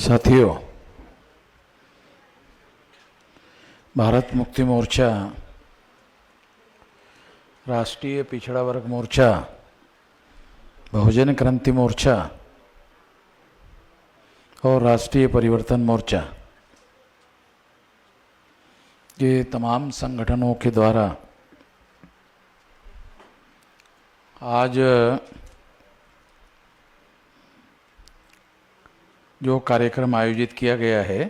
साथियों, भारत मुक्ति मोर्चा, राष्ट्रीय पिछड़ा वर्ग मोर्चा, बहुजन क्रांति मोर्चा और राष्ट्रीय परिवर्तन मोर्चा, ये तमाम संगठनों के द्वारा आज जो कार्यक्रम आयोजित किया गया है,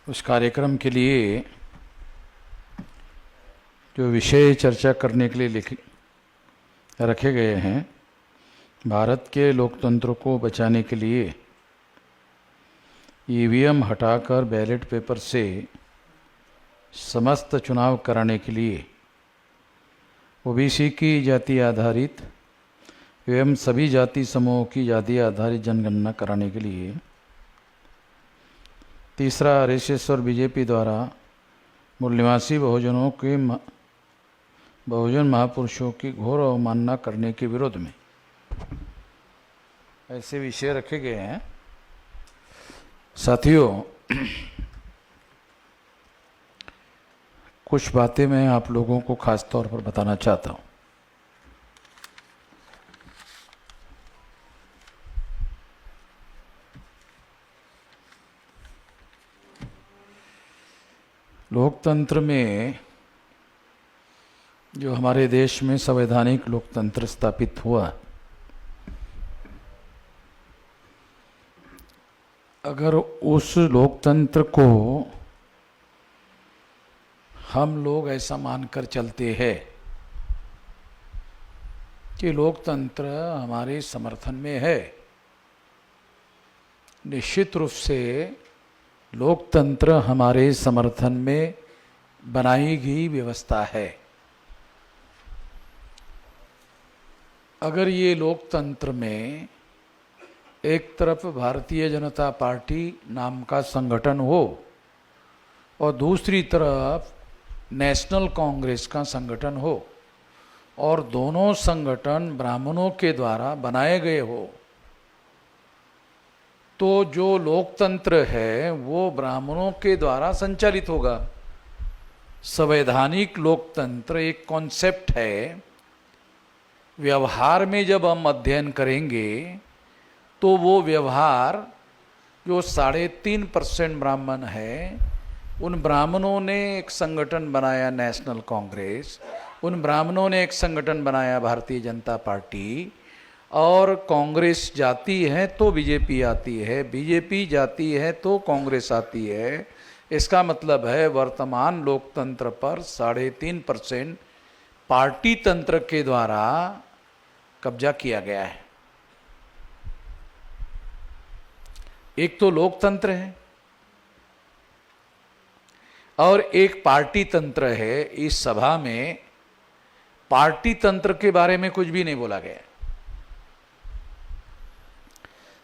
उस कार्यक्रम के लिए जो विषय चर्चा करने के लिए रखे गए हैं, भारत के लोकतंत्र को बचाने के लिए ईवीएम हटाकर बैलेट पेपर से समस्त चुनाव कराने के लिए ओबीसी की जाति आधारित एवं सभी जाति समूहों की जाति आधारित जनगणना कराने के लिए, तीसरा आरएसएस और बीजेपी द्वारा मूल निवासी बहुजनों के बहुजन महापुरुषों की घोर अवमानना करने के विरोध में ऐसे विषय रखे गए हैं। साथियों, कुछ बातें मैं आप लोगों को खास तौर पर बताना चाहता हूँ। लोकतंत्र में, जो हमारे देश में संवैधानिक लोकतंत्र स्थापित हुआ, अगर उस लोकतंत्र को हम लोग ऐसा मानकर चलते हैं कि लोकतंत्र हमारे समर्थन में है, निश्चित रूप से लोकतंत्र हमारे समर्थन में बनाई गई व्यवस्था है। अगर ये लोकतंत्र में एक तरफ भारतीय जनता पार्टी नाम का संगठन हो और दूसरी तरफ नेशनल कांग्रेस का संगठन हो और दोनों संगठन ब्राह्मणों के द्वारा बनाए गए हो, तो जो लोकतंत्र है वो ब्राह्मणों के द्वारा संचालित होगा। संवैधानिक लोकतंत्र एक कॉन्सेप्ट है। व्यवहार में जब हम अध्ययन करेंगे तो वो व्यवहार जो 3.5% ब्राह्मण है, उन ब्राह्मणों ने एक संगठन बनाया नेशनल कांग्रेस, उन ब्राह्मणों ने एक संगठन बनाया भारतीय जनता पार्टी, और कांग्रेस जाती है तो बीजेपी आती है, बीजेपी जाती है तो कांग्रेस आती है। इसका मतलब है वर्तमान लोकतंत्र पर 3.5% पार्टी तंत्र के द्वारा कब्जा किया गया है। एक तो लोकतंत्र है और एक पार्टी तंत्र है। इस सभा में पार्टी तंत्र के बारे में कुछ भी नहीं बोला गया,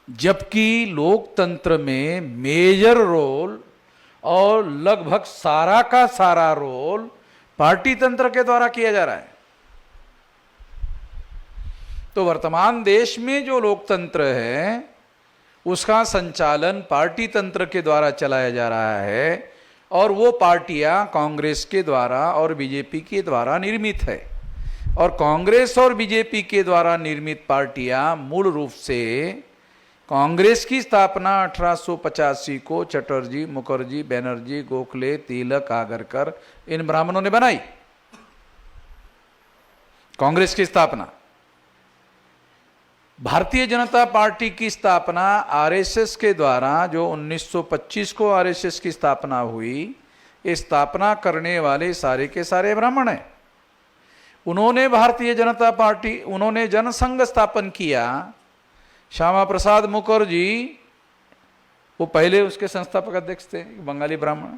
जबकि लोकतंत्र में मेजर रोल और लगभग सारा का सारा रोल पार्टी तंत्र के द्वारा किया जा रहा है। तो वर्तमान देश में जो लोकतंत्र है उसका संचालन पार्टी तंत्र के द्वारा चलाया जा रहा है, और वो पार्टियां कांग्रेस के द्वारा और बीजेपी के द्वारा निर्मित है। और कांग्रेस और बीजेपी के द्वारा निर्मित पार्टियां मूल रूप से, कांग्रेस की स्थापना 1885 को चटर्जी, मुखर्जी, बनर्जी, गोखले, तिलक, आगरकर, इन ब्राह्मणों ने बनाई। कांग्रेस की स्थापना। भारतीय जनता पार्टी की स्थापना आरएसएस के द्वारा, जो 1925 को आरएसएस की स्थापना हुई, इस स्थापना करने वाले सारे के सारे ब्राह्मण हैं। उन्होंने भारतीय जनता पार्टी, उन्होंने जनसंघ स्थापन किया। श्यामा प्रसाद मुखर्जी, वो पहले उसके संस्थापक अध्यक्ष थे, बंगाली ब्राह्मण।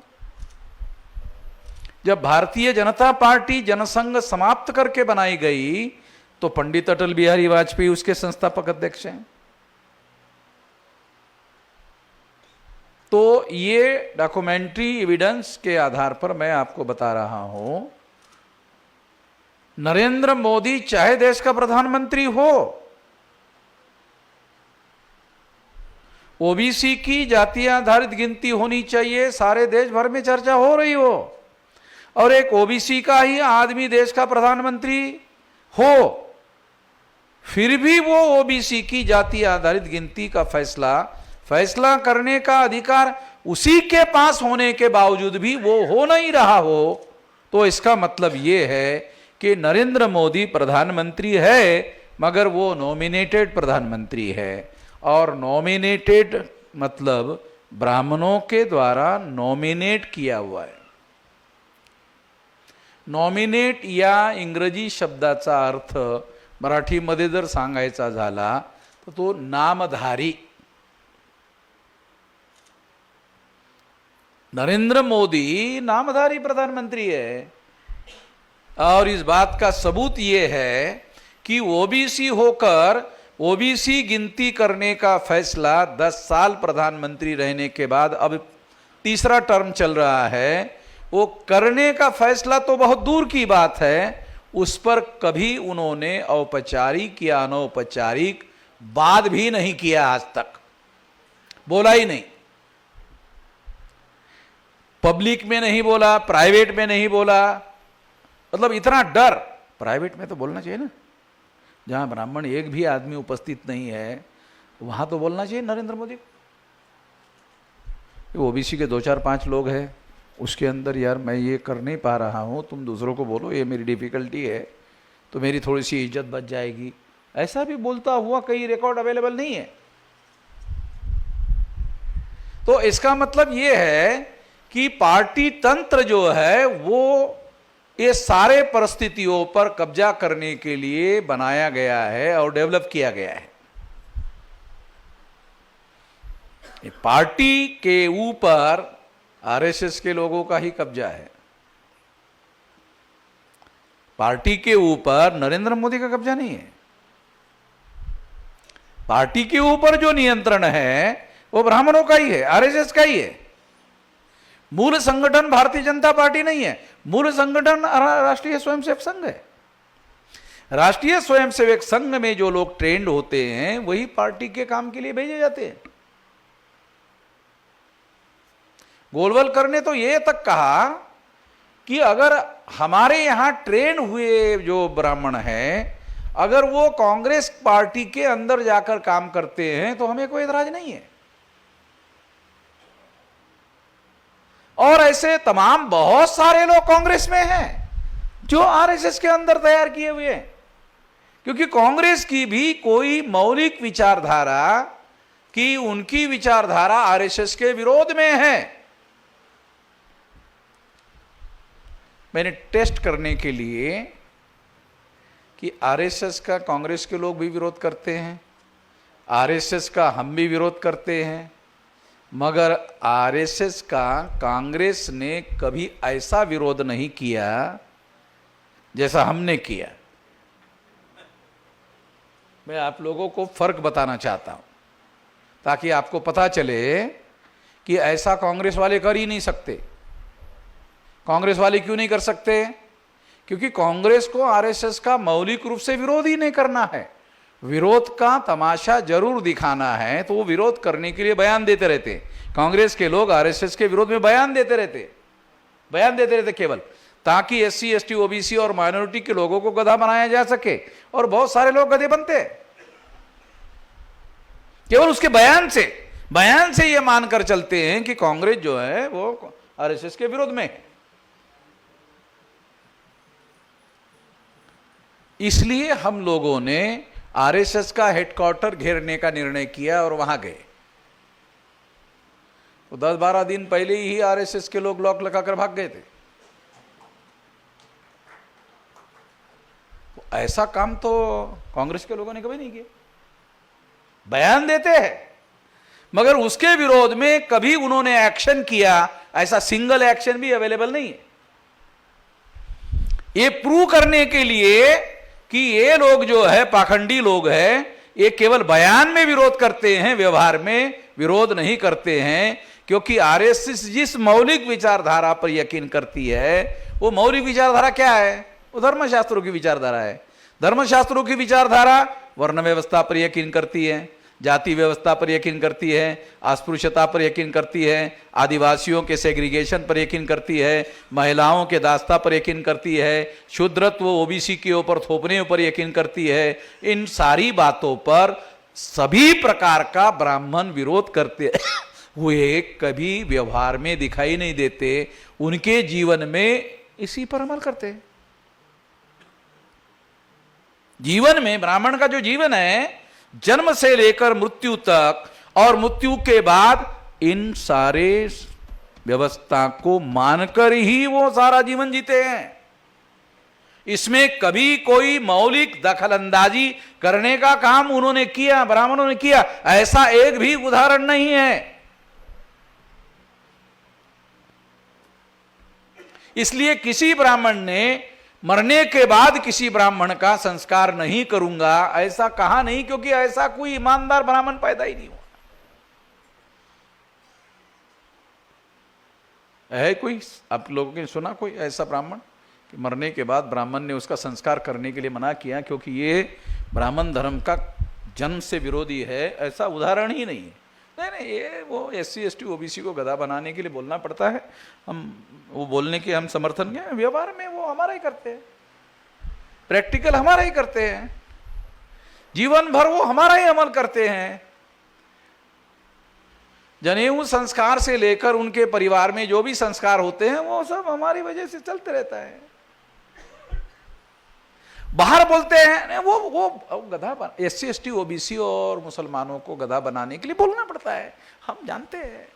जब भारतीय जनता पार्टी जनसंघ समाप्त करके बनाई गई तो पंडित अटल बिहारी वाजपेयी उसके संस्थापक अध्यक्ष हैं। तो ये डॉक्यूमेंट्री एविडेंस के आधार पर मैं आपको बता रहा हूं, नरेंद्र मोदी चाहे देश का प्रधानमंत्री हो, ओबीसी की जातीय आधारित गिनती होनी चाहिए, सारे देश भर में चर्चा हो रही हो, और एक ओबीसी का ही आदमी देश का प्रधानमंत्री हो, फिर भी वो ओबीसी की जातीय आधारित गिनती का फैसला करने का अधिकार उसी के पास होने के बावजूद भी वो हो नहीं रहा हो, तो इसका मतलब ये है कि नरेंद्र मोदी प्रधानमंत्री है मगर वो नॉमिनेटेड प्रधानमंत्री है, और नॉमिनेटेड मतलब ब्राह्मणों के द्वारा नॉमिनेट किया हुआ है। नॉमिनेट या इंग्रजी शब्दाचा अर्थ मराठीमध्ये जर सांगायचा झाला तर तो नामधारी। नरेंद्र मोदी नामधारी प्रधानमंत्री है, और इस बात का सबूत ये है कि ओबीसी होकर ओबीसी गिनती करने का फैसला 10 साल प्रधानमंत्री रहने के बाद अब तीसरा टर्म चल रहा है, वो करने का फैसला तो बहुत दूर की बात है, उस पर कभी उन्होंने औपचारिक या अनौपचारिक बात भी नहीं किया, आज तक बोला ही नहीं। पब्लिक में नहीं बोला, प्राइवेट में नहीं बोला, मतलब इतना डर। प्राइवेट में तो बोलना चाहिए ना, जहां ब्राह्मण एक भी आदमी उपस्थित नहीं है वहां तो बोलना चाहिए नरेंद्र मोदी को। ओबीसी के 2-4-5 लोग हैं, उसके अंदर यार मैं ये कर नहीं पा रहा हूं, तुम दूसरों को बोलो ये मेरी डिफिकल्टी है, तो मेरी थोड़ी सी इज्जत बच जाएगी, ऐसा भी बोलता हुआ कई रिकॉर्ड अवेलेबल नहीं है। तो इसका मतलब ये है कि पार्टी तंत्र जो है वो ये सारे परिस्थितियों पर कब्जा करने के लिए बनाया गया है और डेवलप किया गया है। पार्टी के ऊपर आरएसएस के लोगों का ही कब्जा है, पार्टी के ऊपर नरेंद्र मोदी का कब्जा नहीं है। पार्टी के ऊपर जो नियंत्रण है वो ब्राह्मणों का ही है, आरएसएस का ही है। मूल संगठन भारतीय जनता पार्टी नहीं है, मूल संगठन राष्ट्रीय स्वयंसेवक संघ है। राष्ट्रीय स्वयंसेवक संघ में जो लोग ट्रेंड होते हैं वही पार्टी के काम के लिए भेजे जाते हैं। गोलवलकर ने तो ये तक कहा कि अगर हमारे यहां ट्रेन हुए जो ब्राह्मण हैं, अगर वो कांग्रेस पार्टी के अंदर जाकर काम करते हैं तो हमें कोई एतराज नहीं है। और ऐसे तमाम बहुत सारे लोग कांग्रेस में हैं जो आरएसएस के अंदर तैयार किए हुए हैं, क्योंकि कांग्रेस की भी कोई मौलिक विचारधारा कि उनकी विचारधारा आरएसएस के विरोध में है। मैंने टेस्ट करने के लिए कि आरएसएस का कांग्रेस के लोग भी विरोध करते हैं, आरएसएस का हम भी विरोध करते हैं, मगर आरएसएस का कांग्रेस ने कभी ऐसा विरोध नहीं किया जैसा हमने किया। मैं आप लोगों को फर्क बताना चाहता हूं ताकि आपको पता चले कि ऐसा कांग्रेस वाले कर ही नहीं सकते। कांग्रेस वाले क्यों नहीं कर सकते? क्योंकि कांग्रेस को आरएसएस का मौलिक रूप से विरोध ही नहीं करना है, विरोध का तमाशा जरूर दिखाना है, तो वो विरोध करने के लिए बयान देते रहते। कांग्रेस के लोग आरएसएस के विरोध में बयान देते रहते केवल ताकि एससी एसटी ओबीसी और माइनॉरिटी के लोगों को गधा बनाया जा सके, और बहुत सारे लोग गधे बनते केवल उसके बयान से ये मानकर चलते हैं कि कांग्रेस जो है वो आरएसएस के विरोध में। इसलिए हम लोगों ने आरएसएस का हेडक्वार्टर घेरने का निर्णय किया और वहां गए। तो 10-12 दिन पहले ही आरएसएस के लोग लॉक लगाकर भाग गए थे। तो ऐसा काम तो कांग्रेस के लोगों ने कभी नहीं किया। बयान देते हैं मगर उसके विरोध में कभी उन्होंने एक्शन किया, ऐसा सिंगल एक्शन भी अवेलेबल नहीं है। ये प्रूव करने के लिए कि ये लोग जो है पाखंडी लोग हैं, ये केवल बयान में विरोध करते हैं, व्यवहार में विरोध नहीं करते हैं। क्योंकि आरएसएस जिस मौलिक विचारधारा पर यकीन करती है, वो मौलिक विचारधारा क्या है? वो धर्मशास्त्रों की विचारधारा है। धर्मशास्त्रों की विचारधारा वर्ण व्यवस्था पर यकीन करती है, जाति व्यवस्था पर यकीन करती है, अस्पृश्यता पर यकीन करती है, आदिवासियों के सेग्रीगेशन पर यकीन करती है, महिलाओं के दास्ता पर यकीन करती है, शूद्रत्व ओबीसी के ऊपर थोपने पर यकीन करती है। इन सारी बातों पर सभी प्रकार का ब्राह्मण विरोध करते हुए कभी व्यवहार में दिखाई नहीं देते, उनके जीवन में इसी पर अमल करते हैं। जीवन में ब्राह्मण का जो जीवन है, जन्म से लेकर मृत्यु तक और मृत्यु के बाद इन सारे व्यवस्था को मानकर ही वो सारा जीवन जीते हैं। इसमें कभी कोई मौलिक दखलंदाजी करने का काम उन्होंने किया, ब्राह्मणों ने किया, ऐसा एक भी उदाहरण नहीं है। इसलिए किसी ब्राह्मण ने मरने के बाद किसी ब्राह्मण का संस्कार नहीं करूंगा ऐसा कहा नहीं, क्योंकि ऐसा कोई ईमानदार ब्राह्मण पैदा ही नहीं हुआ है। कोई आप लोगों ने सुना कोई ऐसा ब्राह्मण कि मरने के बाद ब्राह्मण ने उसका संस्कार करने के लिए मना किया क्योंकि ये ब्राह्मण धर्म का जन्म से विरोधी है? ऐसा उदाहरण ही नहीं है। नहीं, ये वो SC ST OBC को गधा बनाने के लिए बोलना पड़ता है। हम वो बोलने के हम समर्थन के, व्यवहार में वो हमारा ही करते हैं, प्रैक्टिकल हमारा ही करते हैं, जीवन भर वो हमारा ही अमल करते हैं। जनेऊ संस्कार से लेकर उनके परिवार में जो भी संस्कार होते हैं वो सब हमारी वजह से चलते रहता है। बाहर बोलते हैं वो गधा SC ST OBC और मुसलमानों को गधा बनाने के लिए बोलना पड़ता है, हम जानते हैं।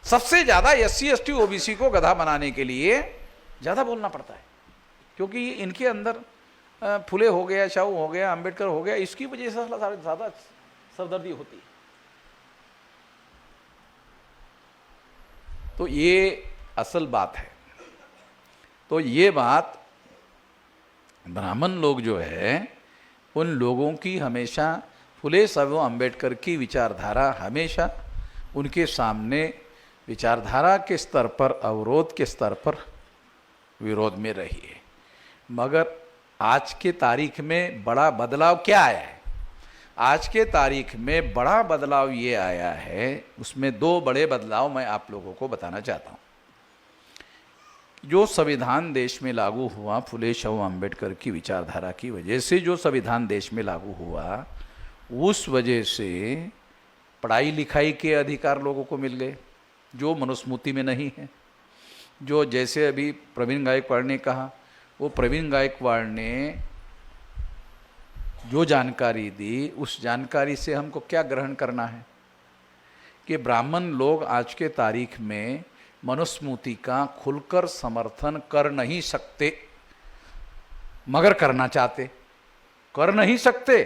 सबसे ज्यादा SC ST OBC को गधा बनाने के लिए ज्यादा बोलना पड़ता है, क्योंकि इनके अंदर फुले हो गया, शाहू हो गया, अंबेडकर हो गया, इसकी वजह से ज्यादा सरदर्दी होती है। तो ये असल बात है। तो ये बात ब्राह्मण लोग जो है उन लोगों की हमेशा फुले साहब अंबेडकर की विचारधारा हमेशा उनके सामने विचारधारा के स्तर पर, अवरोध के स्तर पर विरोध में रही है। मगर आज के तारीख में बड़ा बदलाव क्या आया है? आज के तारीख में बड़ा बदलाव ये आया है, उसमें दो बड़े बदलाव मैं आप लोगों को बताना चाहता हूँ। जो संविधान देश में लागू हुआ फुले शाहू अंबेडकर की विचारधारा की वजह से, जो संविधान देश में लागू हुआ उस वजह से पढ़ाई लिखाई के अधिकार लोगों को मिल गए जो मनुस्मृति में नहीं है। जो जैसे अभी प्रवीण गायकवाड़ ने कहा, वो प्रवीण गायकवाड़ ने जो जानकारी दी उस जानकारी से हमको क्या ग्रहण करना है कि ब्राह्मण लोग आज के तारीख में मनुस्मृति का खुलकर समर्थन कर नहीं सकते मगर करना चाहते, कर नहीं सकते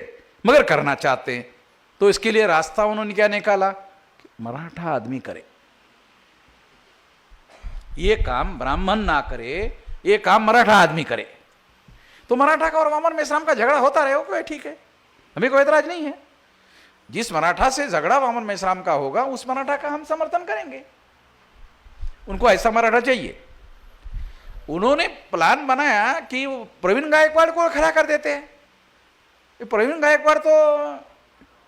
मगर करना चाहते। तो इसके लिए रास्ता उन्होंने क्या निकाला कि मराठा आदमी करे, ये काम ब्राह्मण ना करे, ये काम मराठा आदमी करे। तो मराठा का और वामन मेश्राम का झगड़ा होता रहे, कोई ठीक है, हमें कोई एतराज नहीं है। जिस मराठा से झगड़ा वामन मेश्राम का होगा उस मराठा का हम समर्थन करेंगे, उनको ऐसा मराठा चाहिए। उन्होंने प्लान बनाया कि प्रवीण गायकवाड़ को खड़ा कर देते हैं। प्रवीण गायकवाड़ तो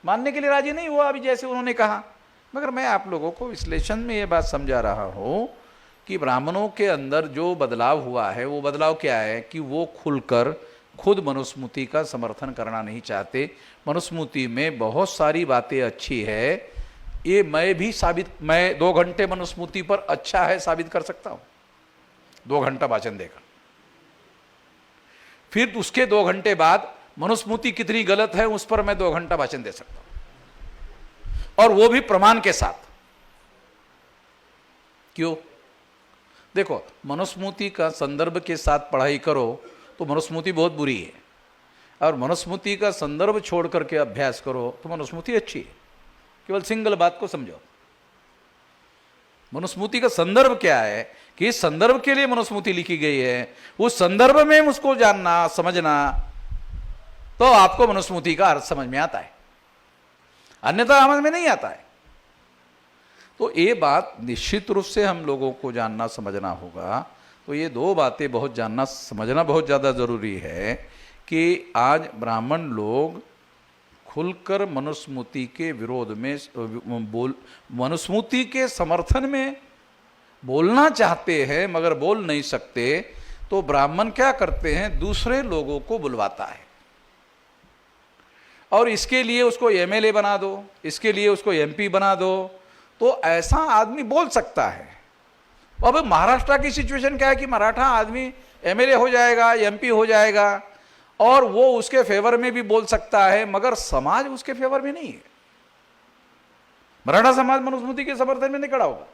मानने के लिए राजी नहीं हुआ अभी जैसे उन्होंने कहा, मगर मैं आप लोगों को विश्लेषण में ये बात समझा रहा हूं कि ब्राह्मणों के अंदर जो बदलाव हुआ है वो बदलाव क्या है कि वो खुलकर खुद मनुस्मृति का समर्थन करना नहीं चाहते। मनुस्मृति में बहुत सारी बातें अच्छी है, ये मैं भी साबित, मैं 2 घंटे मनुस्मृति पर अच्छा है साबित कर सकता हूं, 2 घंटा भाषण देकर। फिर उसके 2 घंटे बाद मनुस्मृति कितनी गलत है उस पर मैं 2 घंटा भाषण दे सकता हूं, और वो भी प्रमाण के साथ। क्यों? देखो, मनुस्मृति का संदर्भ के साथ पढ़ाई करो तो मनुस्मृति बहुत बुरी है, और मनुस्मृति का संदर्भ छोड़ करके अभ्यास करो तो मनुस्मृति अच्छी है। केवल सिंगल बात को समझो, मनुस्मृति का संदर्भ क्या है कि इस संदर्भ के लिए मनुस्मृति लिखी गई है, उस संदर्भ में उसको जानना समझना तो आपको मनुस्मृति का अर्थ समझ में आता है, अन्यथा समझ में नहीं आता है। तो ये बात निश्चित रूप से हम लोगों को जानना समझना होगा। तो ये 2 बातें बहुत जानना समझना बहुत ज़्यादा ज़रूरी है कि आज ब्राह्मण लोग खुलकर मनुस्मृति के विरोध में मनुस्मृति के समर्थन में बोलना चाहते हैं मगर बोल नहीं सकते, तो ब्राह्मण क्या करते हैं, दूसरे लोगों को बुलवाता है और इसके लिए उसको एमएलए बना दो, इसके लिए उसको एमपी बना दो, तो ऐसा आदमी बोल सकता है। अब महाराष्ट्र की सिचुएशन क्या है कि मराठा आदमी एमएलए हो जाएगा, एमपी हो जाएगा और वो उसके फेवर में भी बोल सकता है, मगर समाज उसके फेवर में नहीं है। मराठा समाज मनुस्मृति के समर्थन में नहीं खड़ा होगा।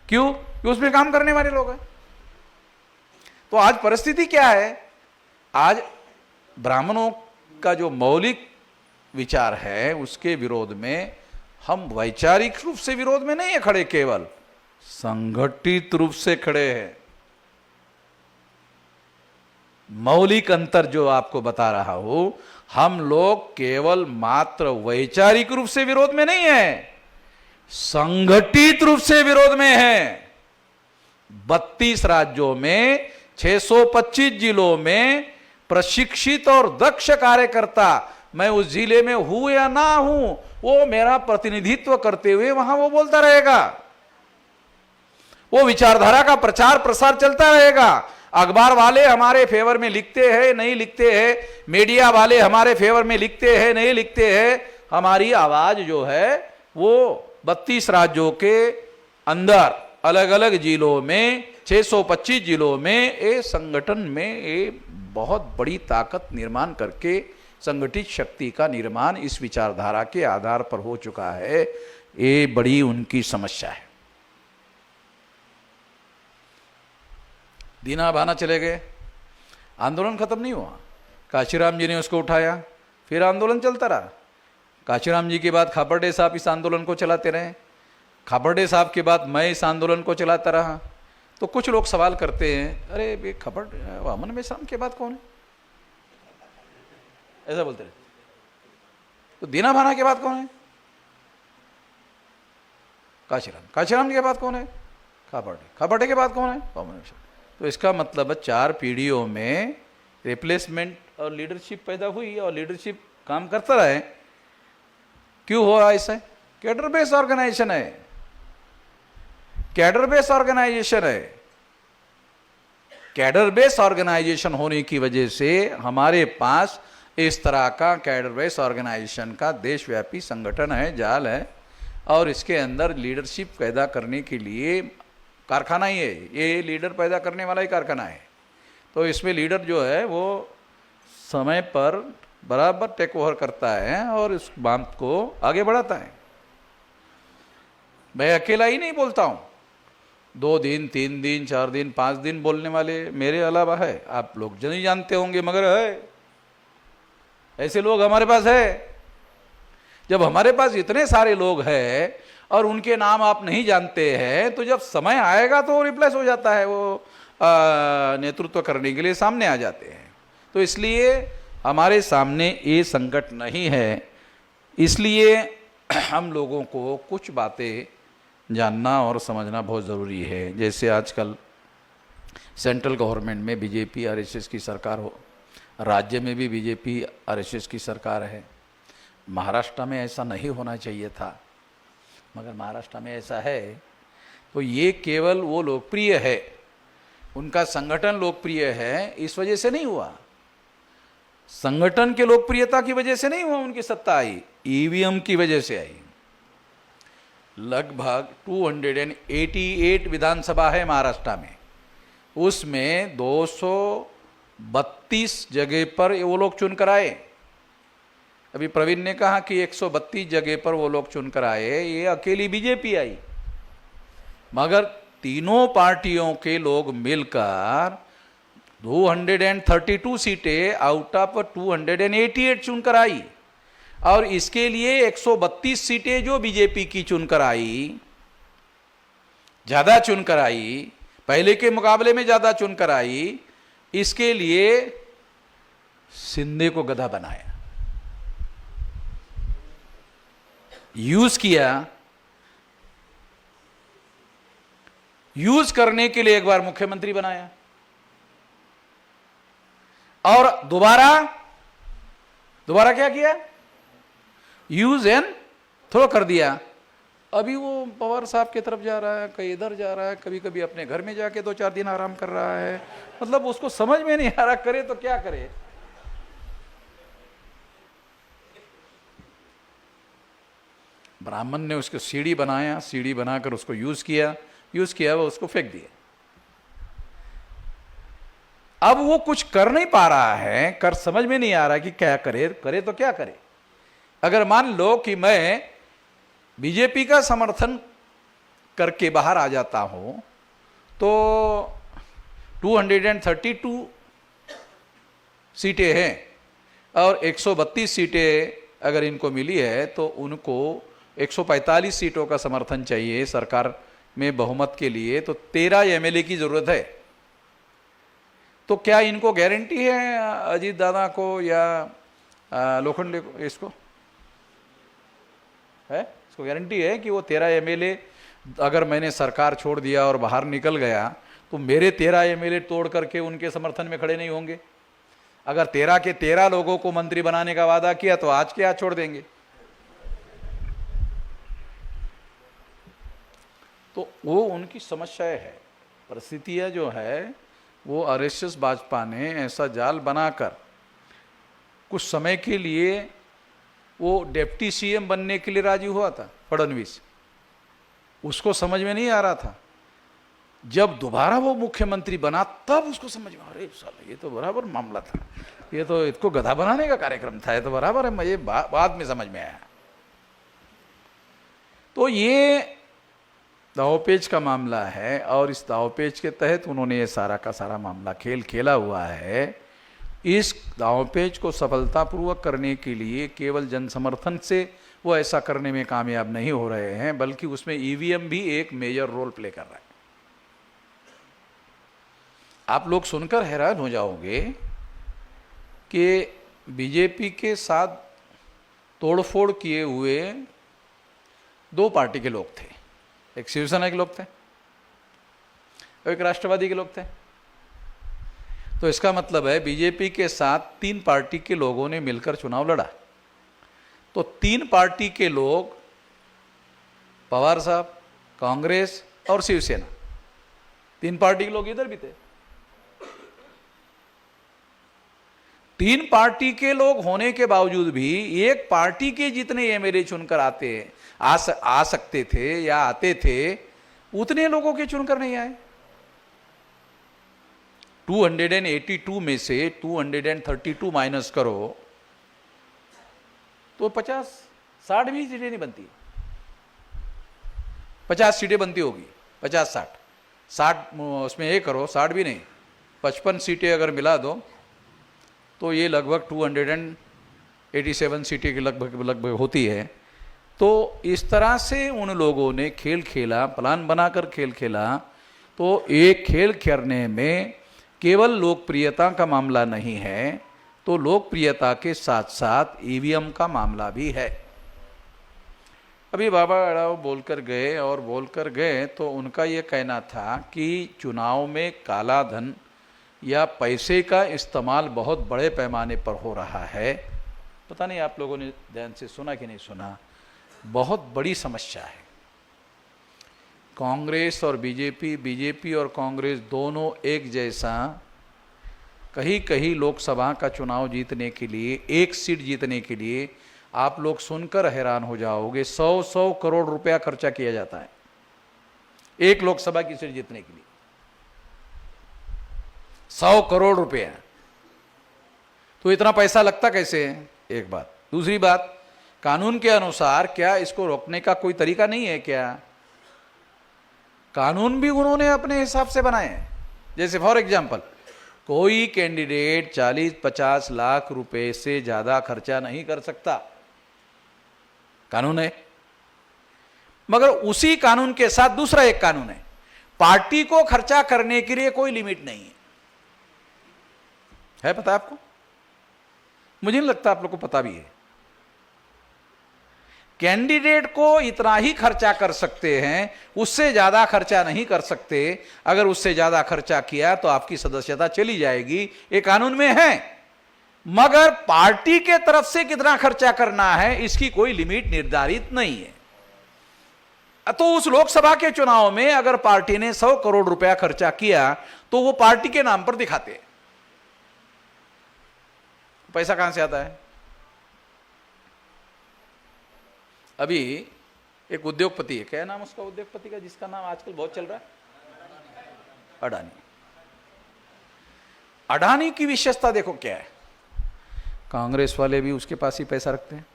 क्यों? कि उसमें काम करने वाले लोग हैं। तो आज परिस्थिति क्या है, आज ब्राह्मणों का जो मौलिक विचार है उसके विरोध में हम वैचारिक रूप से विरोध में नहीं है खड़े, केवल संगठित रूप से खड़े हैं। मौलिक अंतर जो आपको बता रहा हूं, हम लोग केवल मात्र वैचारिक रूप से विरोध में नहीं है, संगठित रूप से विरोध में है। 32 राज्यों में 625 जिलों में प्रशिक्षित और दक्ष कार्यकर्ता, मैं उस जिले में हूं या ना हूं, वो मेरा प्रतिनिधित्व करते हुए वहां वो बोलता रहेगा, वो विचारधारा का प्रचार प्रसार चलता रहेगा। अखबार वाले हमारे फेवर में लिखते हैं नहीं लिखते हैं, मीडिया वाले हमारे फेवर में लिखते हैं नहीं लिखते हैं, हमारी आवाज जो है वो 32 राज्यों के अंदर अलग अलग जिलों में 625 जिलों में ये संगठन में ये बहुत बड़ी ताकत निर्माण करके संगठित शक्ति का निर्माण इस विचारधारा के आधार पर हो चुका है। ये बड़ी उनकी समस्या है। दीना भाना चले गए, आंदोलन खत्म नहीं हुआ। काशीराम जी ने उसको उठाया, फिर आंदोलन चलता रहा। काशीराम जी के बाद खापर्डे साहब इस आंदोलन को चलाते रहे, खापर्डे साहब के बाद मैं इस आंदोलन को चलाता रहा। तो कुछ लोग सवाल करते हैं, अरे ये खापर्डे वामन मेश्राम के बाद कौन है, ऐसा बोलते रहे। तो दीना भाना के बाद कौन है, काशीराम के बाद कौन है, खापर्डे के बाद कौन है, वामन मेश्राम। तो इसका मतलब 4 पीढ़ियों में रिप्लेसमेंट और लीडरशिप पैदा हुई और लीडरशिप काम करता रहे। क्यों हो रहा है ऐसा? कैडर बेस ऑर्गेनाइजेशन है, कैडर बेस ऑर्गेनाइजेशन है। कैडर बेस ऑर्गेनाइजेशन होने की वजह से हमारे पास इस तरह का कैडर बेस ऑर्गेनाइजेशन का देशव्यापी संगठन है, जाल है, और इसके अंदर लीडरशिप पैदा करने के लिए कारखाना ही है, ये लीडर पैदा करने वाला ही कारखाना है। तो इसमें लीडर जो है वो समय पर बराबर टेक ओवर करता है और इस बात को आगे बढ़ाता है। मैं अकेला ही नहीं बोलता हूँ, 2 दिन 3 दिन 4 दिन 5 दिन बोलने वाले मेरे अलावा है, आप लोग नहीं जानते होंगे मगर है, ऐसे लोग हमारे पास है। जब हमारे पास इतने सारे लोग हैं और उनके नाम आप नहीं जानते हैं, तो जब समय आएगा तो रिप्लेस हो जाता है, वो नेतृत्व करने के लिए सामने आ जाते हैं। तो इसलिए हमारे सामने ये संकट नहीं है, इसलिए हम लोगों को कुछ बातें जानना और समझना बहुत ज़रूरी है। जैसे आजकल सेंट्रल गवर्नमेंट में बीजेपी आरएसएस की सरकार हो, राज्य में भी बीजेपी आरएसएस की सरकार है। महाराष्ट्र में ऐसा नहीं होना चाहिए था, मगर महाराष्ट्र में ऐसा है। तो ये केवल वो लोकप्रिय है, उनका संगठन लोकप्रिय है, इस वजह से नहीं हुआ। संगठन के लोकप्रियता की वजह से नहीं हुआ उनकी सत्ता आई, ईवीएम की वजह से आई। लगभग 288 विधानसभा है महाराष्ट्र में, उसमें 232 जगह पर वो लोग चुनकर आए। अभी प्रवीण ने कहा कि 132 जगह पर वो लोग चुनकर आए, ये अकेली बीजेपी आई, मगर तीनों पार्टियों के लोग मिलकर 232 सीटें आउट ऑफ 288 चुनकर आई। और इसके लिए 132 सीटें जो बीजेपी की चुनकर आई, ज्यादा चुनकर आई, पहले के मुकाबले में ज्यादा चुनकर आई, इसके लिए शिंदे को गधा बनाया, यूज किया। यूज करने के लिए एक बार मुख्यमंत्री बनाया और दोबारा क्या किया, यूज एंड थ्रो कर दिया। अभी वो पवार साहब की तरफ जा रहा है, कहीं इधर जा रहा है, कभी कभी अपने घर में जाके 2-4 दिन आराम कर रहा है। मतलब उसको समझ में नहीं आ रहा करे तो क्या करे। ब्राह्मण ने उसको सीढ़ी बनाया, सीढ़ी बनाकर उसको यूज किया वो उसको फेंक दिया। अब वो कुछ कर नहीं पा रहा है, कर समझ में नहीं आ रहा कि क्या करे तो क्या करे। अगर मान लो कि मैं बीजेपी का समर्थन करके बाहर आ जाता हूं तो 232 सीटें हैं और 132 सीटें अगर इनको मिली है तो उनको 145 सीटों का समर्थन चाहिए सरकार में बहुमत के लिए, तो 13 एमएलए की जरूरत है। तो क्या इनको गारंटी है अजीत दादा को या लोखंडे को, इसको है, इसको गारंटी है कि वो 13 एमएलए अगर मैंने सरकार छोड़ दिया और बाहर निकल गया तो मेरे 13 एमएलए तोड़ करके उनके समर्थन में खड़े नहीं होंगे? अगर 13 के 13 लोगों को मंत्री बनाने का वादा किया तो आज के आज छोड़ देंगे। तो वो उनकी समस्याएं है, परिस्थितियां जो है वो आरएसएस भाजपा ने ऐसा जाल बनाकर कुछ समय के लिए वो डिप्टी सीएम बनने के लिए राजी हुआ था फडणवीस, उसको समझ में नहीं आ रहा था। जब दोबारा वो मुख्यमंत्री बना तब उसको समझ में, अरे साला ये तो बराबर मामला था, ये तो इसको गधा बनाने का कार्यक्रम था, ये तो बराबर है, मुझे बाद में समझ में आया। तो ये दावपेच का मामला है और इस दावपेच के तहत उन्होंने ये सारा का सारा मामला खेला हुआ है। इस दावपेच को सफलतापूर्वक करने के लिए केवल जन समर्थन से वो ऐसा करने में कामयाब नहीं हो रहे हैं, बल्कि उसमें ईवीएम भी एक मेजर रोल प्ले कर रहा है। आप लोग सुनकर हैरान हो जाओगे कि बीजेपी के साथ तोड़फोड़ किए हुए 2 पार्टी के लोग थे, एक शिवसेना के लोग थे और एक राष्ट्रवादी के लोग थे। तो इसका मतलब है बीजेपी के साथ 3 पार्टी के लोगों ने मिलकर चुनाव लड़ा। तो 3 पार्टी के लोग, पवार साहब, कांग्रेस और शिवसेना, 3 पार्टी के लोग इधर भी थे। 3 पार्टी के लोग होने के बावजूद भी एक पार्टी के जितने एमएलए चुनकर आ सकते थे या आते थे उतने लोगों के चुनकर नहीं आए। 282 में से 232 माइनस करो तो 50-60 भी सीटें नहीं बनती, 50 सीटें बनती होगी, 50-60 उसमें ये करो 60 भी नहीं, 55 सीटें अगर मिला दो तो ये लगभग 287 सीटें के लगभग होती है। तो इस तरह से उन लोगों ने खेल खेला, प्लान बनाकर खेल खेला। तो एक खेल खेलने में केवल लोकप्रियता का मामला नहीं है, तो लोकप्रियता के साथ साथ ईवीएम का मामला भी है। अभी बाबा अड़ाव बोलकर गए तो उनका ये कहना था कि चुनाव में काला धन या पैसे का इस्तेमाल बहुत बड़े पैमाने पर हो रहा है। पता नहीं आप लोगों ने ध्यान से सुना कि नहीं सुना, बहुत बड़ी समस्या है। कांग्रेस और बीजेपी और कांग्रेस दोनों एक जैसा कहीं लोकसभा का चुनाव जीतने के लिए, एक सीट जीतने के लिए आप लोग सुनकर हैरान हो जाओगे, 100 करोड़ रुपया खर्चा किया जाता है एक लोकसभा की सीट जीतने के लिए। 100 करोड़ रुपया, तो इतना पैसा लगता कैसे है? एक बात। दूसरी बात, कानून के अनुसार क्या इसको रोकने का कोई तरीका नहीं है क्या? कानून भी उन्होंने अपने हिसाब से बनाए हैं। जैसे फॉर एग्जाम्पल, कोई कैंडिडेट 40-50 लाख रुपए से ज्यादा खर्चा नहीं कर सकता, कानून है। मगर उसी कानून के साथ दूसरा एक कानून है, पार्टी को खर्चा करने के लिए कोई लिमिट नहीं है पता है आपको? मुझे नहीं लगता आप लोग को पता भी है। कैंडिडेट को इतना ही खर्चा कर सकते हैं, उससे ज्यादा खर्चा नहीं कर सकते। अगर उससे ज्यादा खर्चा किया तो आपकी सदस्यता चली जाएगी, ये कानून में है। मगर पार्टी के तरफ से कितना खर्चा करना है इसकी कोई लिमिट निर्धारित नहीं है। तो उस लोकसभा के चुनाव में अगर पार्टी ने 100 करोड़ रुपया खर्चा किया तो वो पार्टी के नाम पर दिखाते हैं। पैसा कहां से आता है? अभी एक उद्योगपति है, क्या नाम उसका उद्योगपति का जिसका नाम आजकल बहुत चल रहा है? अडानी। अडानी की विशेषता देखो क्या है, कांग्रेस वाले भी उसके पास ही पैसा रखते हैं,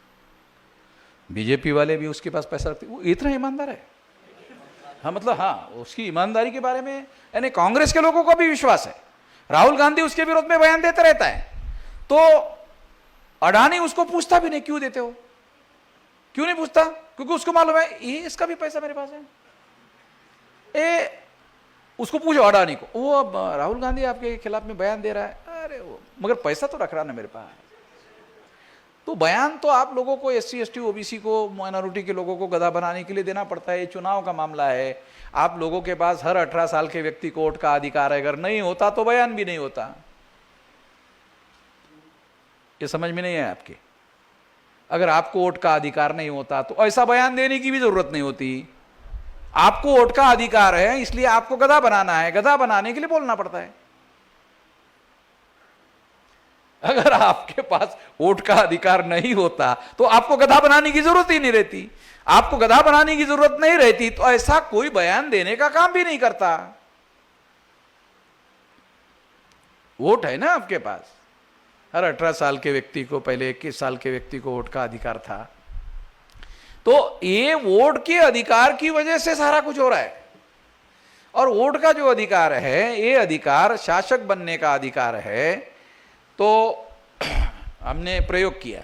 बीजेपी वाले भी उसके पास पैसा रखते हैं, वो इतना ईमानदार है। हाँ मतलब हाँ, उसकी ईमानदारी के बारे में यानी कांग्रेस के लोगों को भी विश्वास है। राहुल गांधी उसके विरोध में बयान देता रहता है, तो अडानी उसको पूछता भी नहीं क्यों देते हो, क्यों नहीं पूछता, क्योंकि उसको मालूम है ये इसका भी पैसा मेरे पास है। उसको पूछो अडानी को, वो अब राहुल गांधी आपके खिलाफ में बयान दे रहा है, अरे वो मगर पैसा तो रख रहा ना मेरे पास। तो बयान तो आप लोगों को SC ST OBC को, माइनॉरिटी के लोगों को गधा बनाने के लिए देना पड़ता है। ये चुनाव का मामला है, आप लोगों के पास हर 18 साल के व्यक्ति को वोट का अधिकार है, अगर नहीं होता तो बयान भी नहीं होता। ये समझ में नहीं है आपके? अगर आपको वोट का अधिकार नहीं होता तो ऐसा बयान देने की भी जरूरत नहीं होती। आपको वोट का अधिकार है इसलिए आपको गधा बनाना है, गधा बनाने के लिए बोलना पड़ता है। अगर आपके पास वोट का अधिकार नहीं होता तो आपको गधा बनाने की जरूरत ही नहीं रहती। आपको गधा बनाने की जरूरत नहीं रहती तो ऐसा कोई बयान देने का काम भी नहीं करता। वोट है ना आपके पास, हर 18 साल के व्यक्ति को, पहले 21 साल के व्यक्ति को वोट का अधिकार था। तो ये वोट के अधिकार की वजह से सारा कुछ हो रहा है। और वोट का जो अधिकार है, ये अधिकार शासक बनने का अधिकार है। तो हमने प्रयोग किया,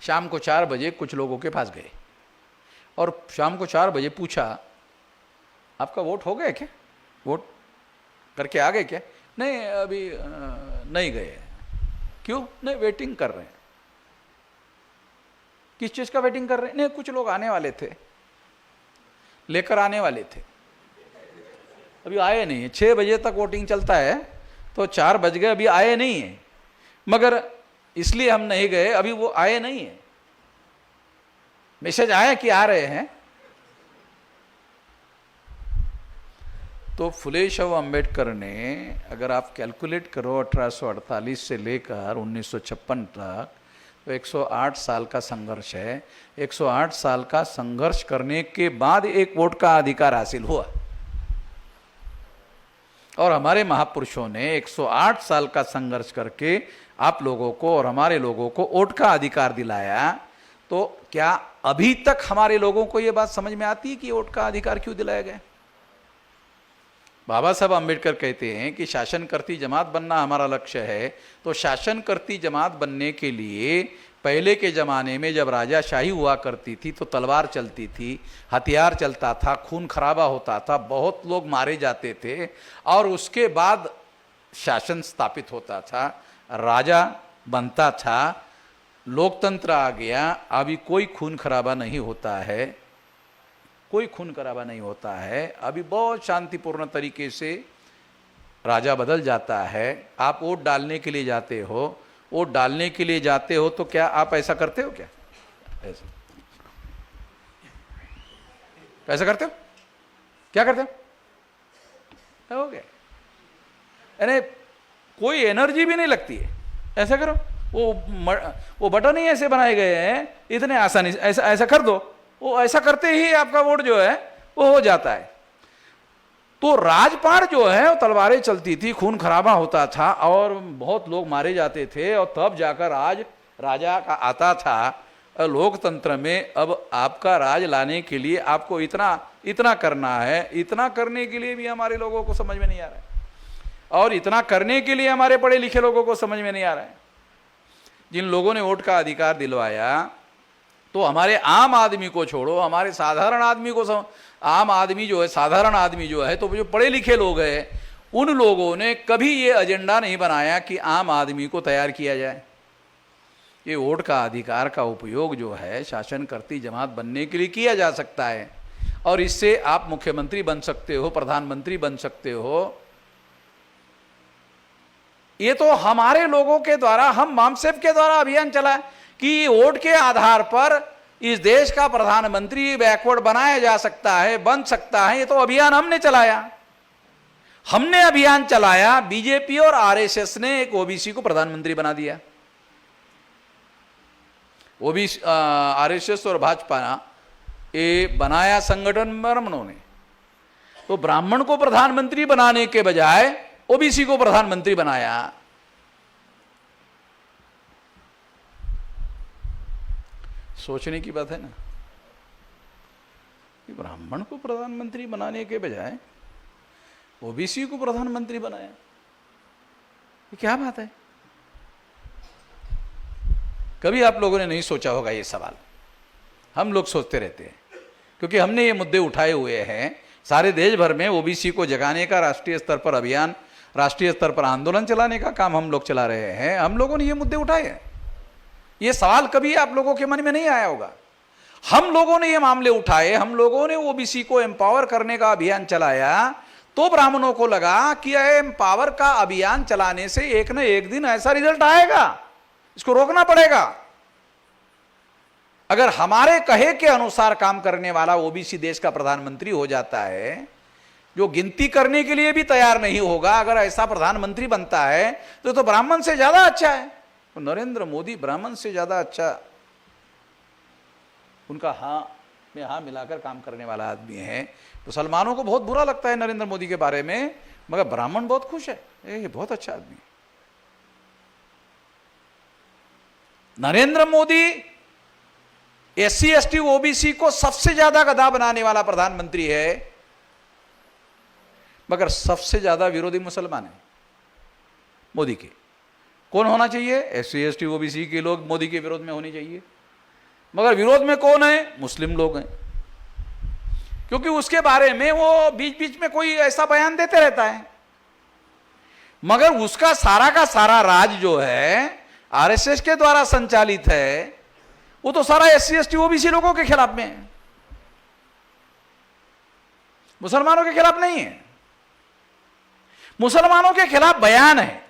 शाम को 4 बजे कुछ लोगों के पास गए और शाम को 4 बजे पूछा, आपका वोट हो गया क्या, वोट करके आ गए क्या? नहीं अभी नहीं गए। क्यों? नहीं वेटिंग कर रहे हैं। किस चीज का वेटिंग कर रहे हैं? नहीं कुछ लोग आने वाले थे, लेकर आने वाले थे, अभी आए नहीं है। 6 बजे तक वोटिंग चलता है तो 4 बज गए, अभी आए नहीं है, मगर इसलिए हम नहीं गए, अभी वो आए नहीं है। मैसेज आया कि आ रहे हैं। तो फुले शव अंबेडकर ने, अगर आप कैलकुलेट करो 1848 से लेकर 1956 तक, तो 108 साल का संघर्ष है। 108 साल का संघर्ष करने के बाद एक वोट का अधिकार हासिल हुआ। और हमारे महापुरुषों ने 108 साल का संघर्ष करके आप लोगों को और हमारे लोगों को वोट का अधिकार दिलाया। तो क्या अभी तक हमारे लोगों को यह बात समझ में आती है कि वोट का अधिकार क्यों दिलाया गया? बाबा साहब अम्बेडकर कहते हैं कि शासन करती जमात बनना हमारा लक्ष्य है। तो शासन करती जमात बनने के लिए पहले के ज़माने में जब राजाशाही हुआ करती थी तो तलवार चलती थी, हथियार चलता था, खून खराबा होता था, बहुत लोग मारे जाते थे और उसके बाद शासन स्थापित होता था, राजा बनता था, लोकतंत्र आ गया। अभी कोई खून खराबा नहीं होता है, कोई खून खराबा नहीं होता है। अभी बहुत शांतिपूर्ण तरीके से राजा बदल जाता है। आप वोट डालने के लिए जाते हो, वोट डालने के लिए जाते हो तो क्या आप ऐसा करते हो? क्या ऐसा करते हो? क्या करते हो? गया यानी कोई एनर्जी भी नहीं लगती है। ऐसा करो, वो बटन ही ऐसे बनाए गए हैं, इतने आसानी से ऐसा ऐसा कर दो, वो ऐसा करते ही आपका वोट जो है वो हो जाता है। तो राजपाट जो है वो तलवारें चलती थी, खून खराबा होता था और बहुत लोग मारे जाते थे और तब जाकर राज राजा का आता था। लोकतंत्र में अब आपका राज लाने के लिए आपको इतना करना है। इतना करने के लिए भी हमारे लोगों को समझ में नहीं आ रहा है, और इतना करने के लिए हमारे पढ़े लिखे लोगों को समझ में नहीं आ रहा है। जिन लोगों ने वोट का अधिकार दिलवाया तो हमारे आम आदमी को छोड़ो, हमारे साधारण आदमी को आम आदमी जो है, साधारण आदमी जो है, तो जो पढ़े लिखे लोग हैं, उन लोगों ने कभी ये एजेंडा नहीं बनाया कि आम आदमी को तैयार किया जाए। ये वोट का अधिकार का उपयोग जो है शासन करती जमात बनने के लिए किया जा सकता है, और इससे आप मुख्यमंत्री बन सकते हो, प्रधानमंत्री बन सकते हो। ये तो हमारे लोगों के द्वारा, हम मामसेप के द्वारा अभियान चला कि वोट के आधार पर इस देश का प्रधानमंत्री बैकवर्ड बनाया जा सकता है, बन सकता है। ये तो अभियान हमने चलाया। हमने अभियान चलाया, बीजेपी और आरएसएस ने एक ओबीसी को प्रधानमंत्री बना दिया। ओबीसी, आरएसएस और भाजपा ये बनाया संगठन ब्राह्मणों ने। तो ब्राह्मण को प्रधानमंत्री बनाने के बजाय ओबीसी को प्रधानमंत्री बनाया। सोचने की बात है ना कि ब्राह्मण को प्रधानमंत्री बनाने के बजाय ओबीसी को प्रधानमंत्री बनाया। ये क्या बात है? कभी आप लोगों ने नहीं सोचा होगा ये सवाल। हम लोग सोचते रहते हैं क्योंकि हमने ये मुद्दे उठाए हुए हैं। सारे देश भर में ओबीसी को जगाने का राष्ट्रीय स्तर पर अभियान, राष्ट्रीय स्तर पर आंदोलन चलाने का काम हम लोग चला रहे हैं। हम लोगों ने ये मुद्दे उठाए हैं। ये सवाल कभी आप लोगों के मन में नहीं आया होगा। हम लोगों ने ये मामले उठाए, हम लोगों ने ओबीसी को एम्पावर करने का अभियान चलाया। तो ब्राह्मणों को लगा कि एम्पावर का अभियान चलाने से एक न एक दिन ऐसा रिजल्ट आएगा, इसको रोकना पड़ेगा। अगर हमारे कहे के अनुसार काम करने वाला ओबीसी देश का प्रधानमंत्री हो जाता है, जो गिनती करने के लिए भी तैयार नहीं होगा, अगर ऐसा प्रधानमंत्री बनता है तो ब्राह्मण से ज्यादा अच्छा है। तो नरेंद्र मोदी ब्राह्मण से ज्यादा अच्छा, उनका हाँ में हाँ मिलाकर काम करने वाला आदमी है। मुसलमानों को बहुत बुरा लगता है नरेंद्र मोदी के बारे में, मगर ब्राह्मण बहुत खुश है, ये बहुत अच्छा आदमी है। Narendra Modi SC ST OBC को सबसे ज्यादा गधा बनाने वाला प्रधानमंत्री है, मगर सबसे ज्यादा विरोधी मुसलमान है मोदी के। कौन होना चाहिए? एससी एसटी ओबीसी के लोग मोदी के विरोध में होने चाहिए, मगर विरोध में कौन है? मुस्लिम लोग हैं। क्योंकि उसके बारे में वो बीच बीच में कोई ऐसा बयान देते रहता है, मगर उसका सारा का सारा राज जो है आरएसएस के द्वारा संचालित है, वो तो सारा एससी एसटी ओबीसी लोगों के खिलाफ में है, मुसलमानों के खिलाफ नहीं है। मुसलमानों के खिलाफ बयान है।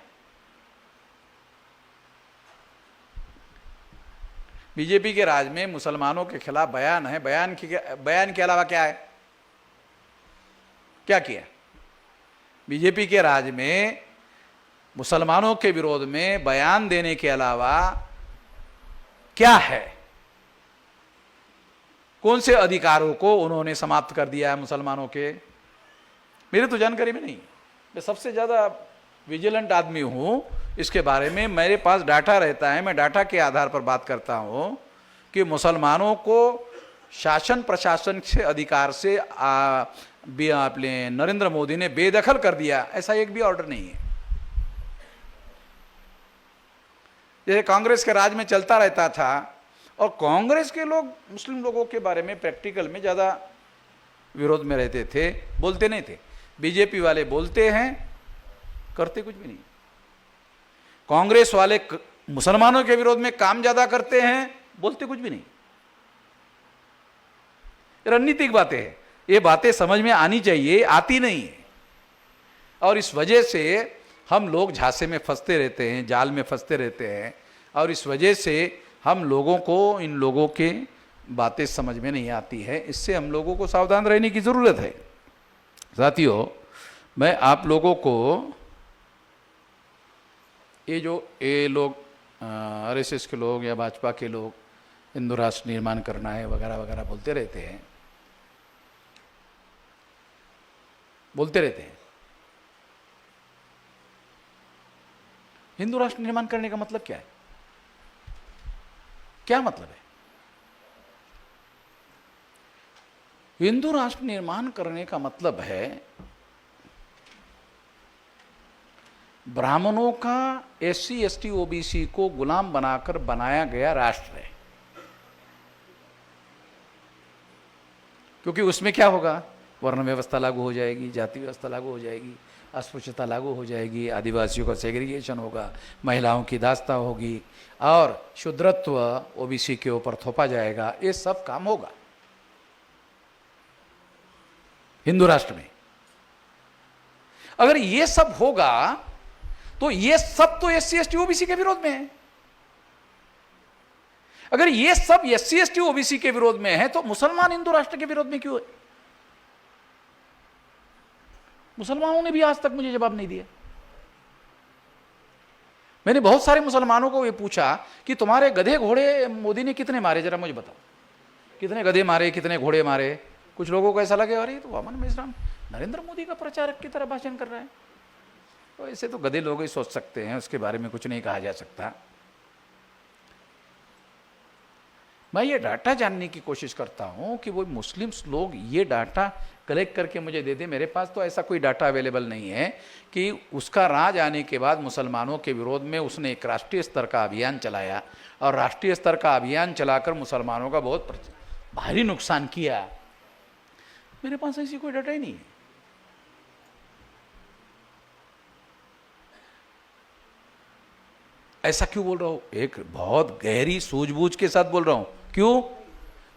बीजेपी के राज में मुसलमानों के खिलाफ बयान है। बयान के अलावा क्या है? क्या किया? बीजेपी के राज में मुसलमानों के विरोध में बयान देने के अलावा क्या है? कौन से अधिकारों को उन्होंने समाप्त कर दिया है मुसलमानों के? मेरे तो जानकारी में नहीं। मैं सबसे ज्यादा विजिलेंट आदमी हूं इसके बारे में, मेरे पास डाटा रहता है, मैं डाटा के आधार पर बात करता हूं कि मुसलमानों को शासन प्रशासन से अधिकार से अपने नरेंद्र मोदी ने बेदखल कर दिया, ऐसा एक भी ऑर्डर नहीं है। जैसे कांग्रेस के राज में चलता रहता था, और कांग्रेस के लोग मुस्लिम लोगों के बारे में प्रैक्टिकल में ज़्यादा विरोध में रहते थे, बोलते नहीं थे। बीजेपी वाले बोलते हैं, करते कुछ भी नहीं। कांग्रेस वाले मुसलमानों के विरोध में काम ज़्यादा करते हैं, बोलते कुछ भी नहीं। रणनीतिक बातें हैं, ये बातें समझ में आनी चाहिए, आती नहीं है। और इस वजह से हम लोग झांसे में फंसते रहते हैं, जाल में फंसते रहते हैं, और इस वजह से हम लोगों को इन लोगों के बातें समझ में नहीं आती है। इससे हम लोगों को सावधान रहने की ज़रूरत है। साथियों, मैं आप लोगों को ये लोग आरएसएस के लोग या भाजपा के लोग हिंदू राष्ट्र निर्माण करना है वगैरह वगैरह बोलते रहते हैं, हिंदू राष्ट्र निर्माण करने का मतलब क्या है? क्या मतलब है? हिंदू राष्ट्र निर्माण करने का मतलब है ब्राह्मणों का एससी एसटी ओबीसी को गुलाम बनाकर बनाया गया राष्ट्र है। क्योंकि उसमें क्या होगा? वर्ण व्यवस्था लागू हो जाएगी, जाति व्यवस्था लागू हो जाएगी, अस्पृश्यता लागू हो जाएगी, आदिवासियों का सेग्रीगेशन होगा, महिलाओं की दास्ता होगी, और शूद्रत्व ओबीसी के ऊपर थोपा जाएगा। ये सब काम होगा हिंदू राष्ट्र में। अगर ये सब होगा तो ये सब तो एससी एसटी ओबीसी के विरोध में है। अगर ये सब एससी एसटी ओबीसी के विरोध में है तो मुसलमान हिंदू राष्ट्र के विरोध में क्यों है? मुसलमानों ने भी आज तक मुझे जवाब नहीं दिया। मैंने बहुत सारे मुसलमानों को ये पूछा कि तुम्हारे गधे घोड़े मोदी ने कितने मारे, जरा मुझे बताओ, कितने गधे मारे, कितने घोड़े मारे? कुछ लोगों को ऐसा लगे अरे तो अमन मिश्रा नरेंद्र मोदी का प्रचारक की तरह भाषण कर रहा है। तो ऐसे तो गधे लोग ही सोच सकते हैं, उसके बारे में कुछ नहीं कहा जा सकता। मैं ये डाटा जानने की कोशिश करता हूं कि वो मुस्लिम्स लोग ये डाटा कलेक्ट करके मुझे दे दे। मेरे पास तो ऐसा कोई डाटा अवेलेबल नहीं है कि उसका राज आने के बाद मुसलमानों के विरोध में उसने एक राष्ट्रीय स्तर का अभियान चलाया और राष्ट्रीय स्तर का अभियान चलाकर मुसलमानों का बहुत भारी नुकसान किया। मेरे पास ऐसी कोई डाटा ही नहीं है। ऐसा क्यों बोल रहा हूं? एक बहुत गहरी सूझबूझ के साथ बोल रहा हूं। क्यों?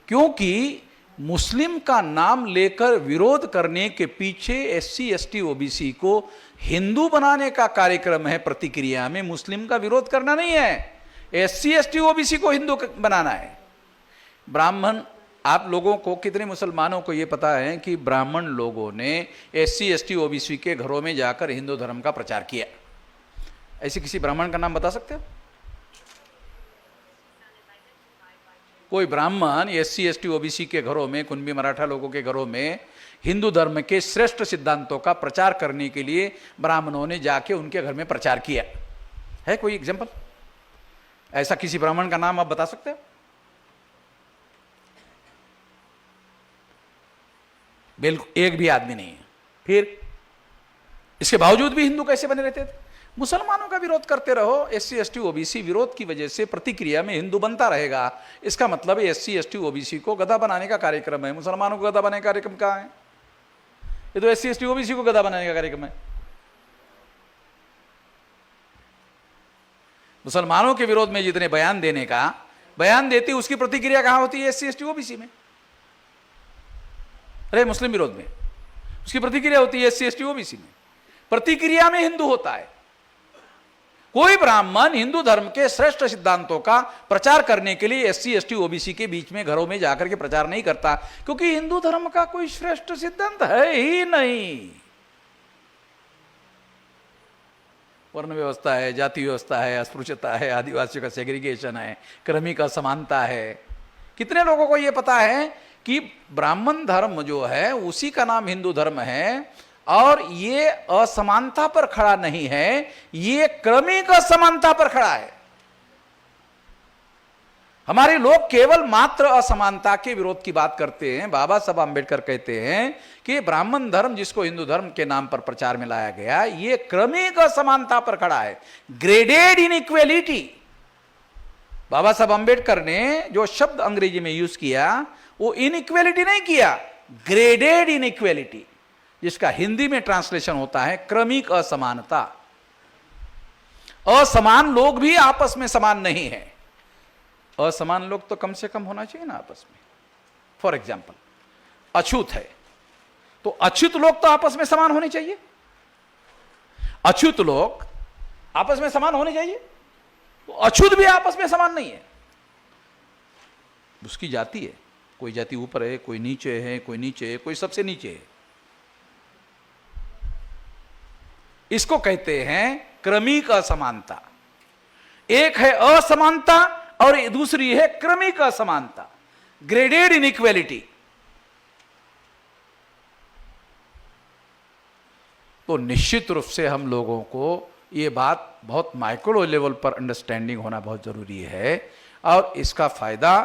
क्योंकि मुस्लिम का नाम लेकर विरोध करने के पीछे एससी एसटी ओबीसी को हिंदू बनाने का कार्यक्रम है। प्रतिक्रिया में मुस्लिम का विरोध करना नहीं है, एससी एसटी ओबीसी को हिंदू बनाना है। ब्राह्मण, आप लोगों को, कितने मुसलमानों को यह पता है कि ब्राह्मण लोगों ने एससी एसटी ओबीसी के घरों में जाकर हिंदू धर्म का प्रचार किया? ऐसे किसी ब्राह्मण का नाम बता सकते हो? कोई ब्राह्मण एससी एसटी ओबीसी के घरों में, कुणबी मराठा लोगों के घरों में हिंदू धर्म के श्रेष्ठ सिद्धांतों का प्रचार करने के लिए ब्राह्मणों ने जाके उनके घर में प्रचार किया है? कोई एग्जांपल ऐसा किसी ब्राह्मण का नाम आप बता सकते हो? बिल्कुल एक भी आदमी नहीं है। फिर इसके बावजूद भी हिंदू कैसे बने रहते थे? मुसलमानों का विरोध करते रहो, एससी एसटी ओबीसी विरोध की वजह से प्रतिक्रिया में हिंदू बनता रहेगा। इसका मतलब एससी एसटी ओबीसी को गधा बनाने का कार्यक्रम है। मुसलमानों को गधा बनाने का कार्यक्रम कहां है? ये तो एससी एसटी ओबीसी को गधा बनाने का कार्यक्रम है। मुसलमानों के विरोध में जितने बयान देने का बयान देती, उसकी प्रतिक्रिया कहां होती है? एससी एसटी ओबीसी में। अरे मुस्लिम विरोध में उसकी प्रतिक्रिया होती है एससी एसटी ओबीसी में। प्रतिक्रिया में हिंदू होता है। कोई ब्राह्मण हिंदू धर्म के श्रेष्ठ सिद्धांतों का प्रचार करने के लिए एससी एसटी ओबीसी के बीच में घरों में जाकर के प्रचार नहीं करता, क्योंकि हिंदू धर्म का कोई श्रेष्ठ सिद्धांत है ही नहीं। वर्ण व्यवस्था है, जाति व्यवस्था है, अस्पृश्यता है, आदिवासियों का सेग्रीगेशन है, क्रमिक असमानता है। कितने लोगों को यह पता है कि ब्राह्मण धर्म जो है उसी का नाम हिंदू धर्म है और ये असमानता पर खड़ा नहीं है, ये क्रमिक असमानता पर खड़ा है। हमारे लोग केवल मात्र असमानता के विरोध की बात करते हैं। बाबा साहब आंबेडकर कहते हैं कि ब्राह्मण धर्म जिसको हिंदू धर्म के नाम पर प्रचार में लाया गया, ये क्रमिक असमानता पर खड़ा है, ग्रेडेड इनइक्वालिटी। बाबा साहब आंबेडकर ने जो शब्द अंग्रेजी में यूज किया वो इनइक्वालिटी नहीं किया, ग्रेडेड इनइक्वालिटी, जिसका हिंदी में ट्रांसलेशन होता है क्रमिक असमानता। असमान लोग भी आपस में समान नहीं है। असमान लोग तो कम से कम होना चाहिए ना आपस में। फॉर एग्जाम्पल अछूत है तो अछूत लोग तो आपस में समान होने चाहिए। अछूत लोग आपस में समान होने चाहिए, तो अछूत भी आपस में समान नहीं है। उसकी जाति है, कोई जाति ऊपर है, कोई नीचे है, कोई नीचे है, कोई सबसे नीचे है। इसको कहते हैं क्रमिक असमानता। एक है असमानता और दूसरी है क्रमिक असमानता, ग्रेडेड इनइक्वालिटी। तो निश्चित रूप से हम लोगों को ये बात बहुत माइक्रो लेवल पर अंडरस्टैंडिंग होना बहुत जरूरी है और इसका फायदा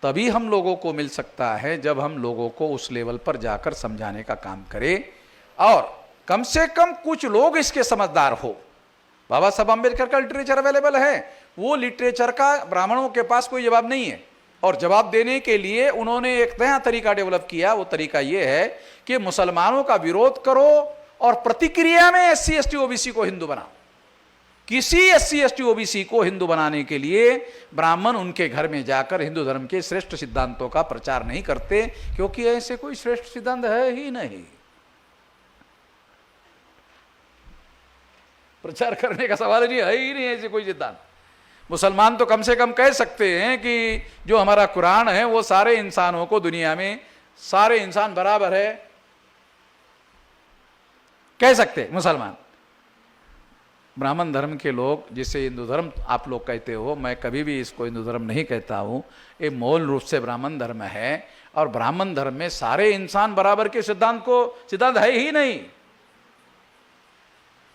तभी हम लोगों को मिल सकता है जब हम लोगों को उस लेवल पर जाकर समझाने का काम करें और कम से कम कुछ लोग इसके समझदार हो। बाबा साहब आंबेडकर का लिटरेचर अवेलेबल है, वो लिटरेचर का ब्राह्मणों के पास कोई जवाब नहीं है और जवाब देने के लिए उन्होंने एक नया तरीका डेवलप किया। वो तरीका ये है कि मुसलमानों का विरोध करो और प्रतिक्रिया में एससी एसटी ओबीसी को हिंदू बनाओ। किसी एससी एसटी ओबीसी को हिंदू बनाने के लिए ब्राह्मण उनके घर में जाकर हिंदू धर्म के श्रेष्ठ सिद्धांतों का प्रचार नहीं करते, क्योंकि ऐसे कोई श्रेष्ठ सिद्धांत है ही नहीं। प्रचार करने का सवाल नहीं है ही नहीं ऐसे कोई सिद्धांत। मुसलमान तो कम से कम कह सकते हैं कि जो हमारा कुरान है वो सारे इंसानों को, दुनिया में सारे इंसान बराबर है, कह सकते हैं मुसलमान। ब्राह्मण धर्म के लोग, जिसे हिंदू धर्म आप लोग कहते हो, मैं कभी भी इसको हिंदू धर्म नहीं कहता हूं, ये मूल रूप से ब्राह्मण धर्म है। और ब्राह्मण धर्म में सारे इंसान बराबर के सिद्धांत है ही नहीं।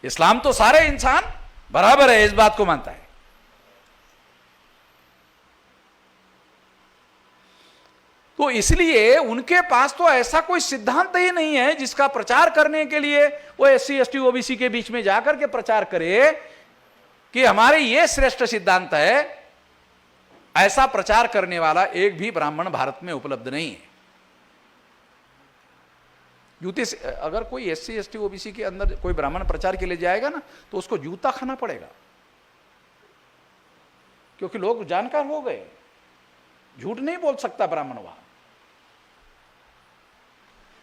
इस्लाम तो सारे इंसान बराबर है इस बात को मानता है। तो इसलिए उनके पास तो ऐसा कोई सिद्धांत ही नहीं है जिसका प्रचार करने के लिए वो SC ST OBC के बीच में जाकर के प्रचार करे कि हमारे ये श्रेष्ठ सिद्धांत है। ऐसा प्रचार करने वाला एक भी ब्राह्मण भारत में उपलब्ध नहीं है। जूते से अगर कोई SC ST OBC के अंदर कोई ब्राह्मण प्रचार के लिए जाएगा ना, तो उसको जूता खाना पड़ेगा, क्योंकि लोग जानकार हो गए। झूठ नहीं बोल सकता ब्राह्मण वहां।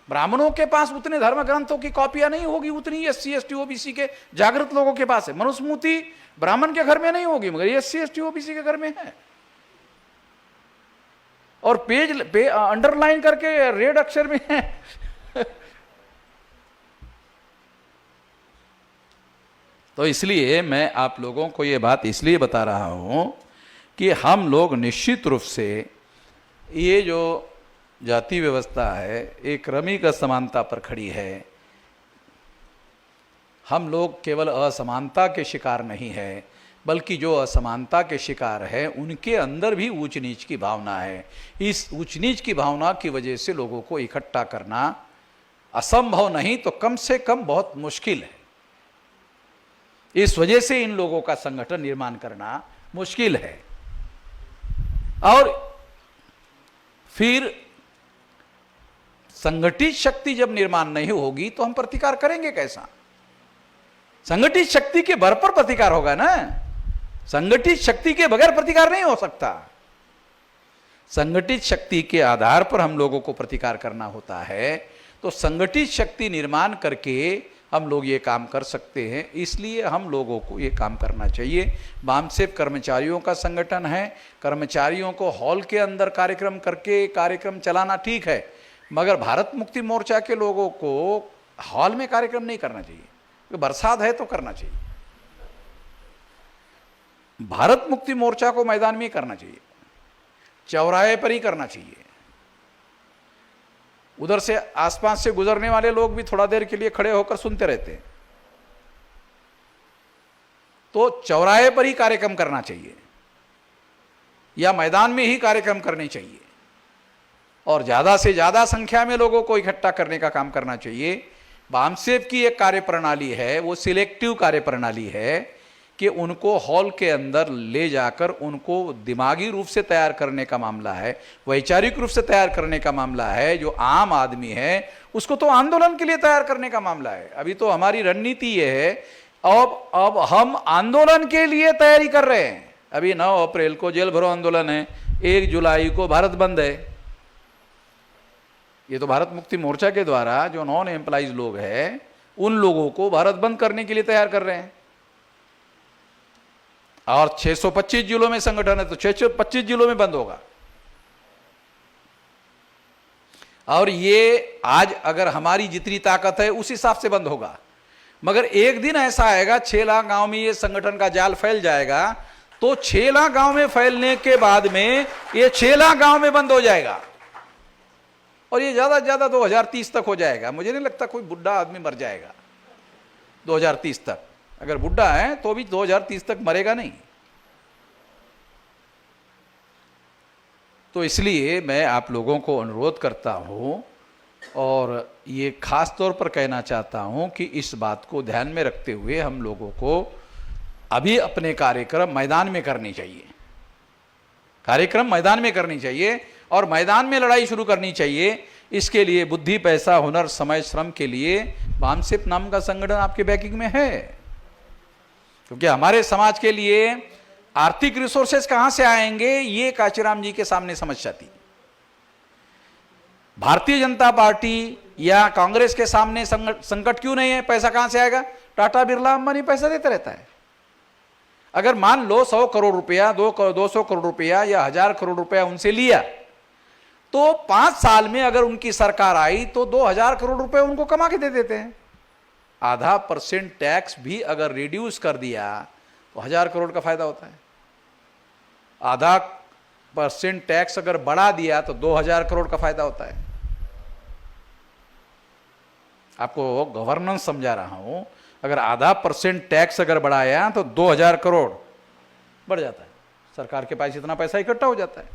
ब्राह्मणों के पास उतने धर्म ग्रंथों की कॉपियां नहीं होगी उतनी SC ST OBC के जागृत लोगों के पास है। मनुस्मृति ब्राह्मण के घर में नहीं होगी, मगर SC ST OBC के घर में है। और पेज पे अंडरलाइन करके रेड अक्षर में है। तो इसलिए मैं आप लोगों को यह बात इसलिए बता रहा हूं कि हम लोग निश्चित रूप से ये जो जाति व्यवस्था है एक क्रमिक असमानता पर खड़ी है। हम लोग केवल असमानता के शिकार नहीं है, बल्कि जो असमानता के शिकार है उनके अंदर भी ऊंच नीच की भावना है। इस ऊंच नीच की भावना की वजह से लोगों को इकट्ठा करना असंभव नहीं तो कम से कम बहुत मुश्किल है। इस वजह से इन लोगों का संगठन निर्माण करना मुश्किल है। और फिर संगठित शक्ति जब निर्माण नहीं होगी तो हम प्रतिकार करेंगे कैसा? संगठित शक्ति के बल पर प्रतिकार होगा ना। संगठित शक्ति के बगैर प्रतिकार नहीं हो सकता। संगठित शक्ति के आधार पर हम लोगों को प्रतिकार करना होता है। तो संगठित शक्ति निर्माण करके हम लोग ये काम कर सकते हैं। इसलिए हम लोगों को ये काम करना चाहिए। बामसेफ कर्मचारियों का संगठन है। कर्मचारियों को हॉल के अंदर कार्यक्रम करके कार्यक्रम चलाना ठीक है, मगर भारत मुक्ति मोर्चा के लोगों को हॉल में कार्यक्रम नहीं करना चाहिए। बरसात है तो करना चाहिए। भारत मुक्ति मोर्चा को मैदान में ही करना चाहिए, चौराहे पर ही करना चाहिए। उधर से आसपास से गुजरने वाले लोग भी थोड़ा देर के लिए खड़े होकर सुनते रहते हैं। तो चौराहे पर ही कार्यक्रम करना चाहिए या मैदान में ही कार्यक्रम करने चाहिए, और ज्यादा से ज्यादा संख्या में लोगों को इकट्ठा करने का काम करना चाहिए। बामसेफ की एक कार्यप्रणाली है, वो सिलेक्टिव कार्यप्रणाली है कि उनको हॉल के अंदर ले जाकर उनको दिमागी रूप से तैयार करने का मामला है, वैचारिक रूप से तैयार करने का मामला है। जो आम आदमी है उसको तो आंदोलन के लिए तैयार करने का मामला है। अभी तो हमारी रणनीति ये है, अब हम आंदोलन के लिए तैयारी कर रहे हैं। अभी 9 अप्रैल को जेल भरो आंदोलन है, 1 जुलाई को भारत बंद है। ये तो भारत मुक्ति मोर्चा के द्वारा जो नॉन एम्प्लॉइज लोग हैं उन लोगों को भारत बंद करने के लिए तैयार कर रहे हैं। और 625 जिलों में संगठन है तो 625 जिलों में बंद होगा। और ये आज अगर हमारी जितनी ताकत है उस हिसाब से बंद होगा, मगर एक दिन ऐसा आएगा 6 लाख गांव में ये संगठन का जाल फैल जाएगा। तो 6 लाख गांव में फैलने के बाद में ये 6 लाख गांव में बंद हो जाएगा, और ये ज्यादा से ज्यादा 2030 तक हो जाएगा। मुझे नहीं लगता कोई बुढ़ा आदमी मर जाएगा 2030 तक। अगर बुढ़ा है तो भी 2030 तक मरेगा नहीं। तो इसलिए मैं आप लोगों को अनुरोध करता हूं और ये खास तौर पर कहना चाहता हूं कि इस बात को ध्यान में रखते हुए हम लोगों को अभी अपने कार्यक्रम मैदान में करनी चाहिए। कार्यक्रम मैदान में करनी चाहिए और मैदान में लड़ाई शुरू करनी चाहिए। इसके लिए बुद्धि, पैसा, हुनर, समय, श्रम के लिए बामसेफ नाम का संगठन आपके बैकिंग में है। क्योंकि हमारे समाज के लिए आर्थिक रिसोर्सेज कहां से आएंगे ये कांचीराम जी के सामने समस्या थी। भारतीय जनता पार्टी या कांग्रेस के सामने संकट क्यों नहीं है? पैसा कहां से आएगा? टाटा बिरला अंबानी पैसा देते रहता है। अगर मान लो 100 करोड़ रुपया 200 करोड़ रुपया या 1000 करोड़ रुपया उनसे लिया, तो 5 साल में अगर उनकी सरकार आई तो 2000 करोड़ रुपए उनको कमा के दे देते हैं। आधा % टैक्स भी अगर रिड्यूस कर दिया तो 1000 करोड़ का फायदा होता है। आधा % टैक्स अगर बढ़ा दिया तो 2000 करोड़ का फायदा होता है। आपको गवर्नेंस समझा रहा हूं। अगर आधा % टैक्स अगर बढ़ाया तो 2000 करोड़ बढ़ जाता है, सरकार के पास इतना पैसा इकट्ठा हो जाता है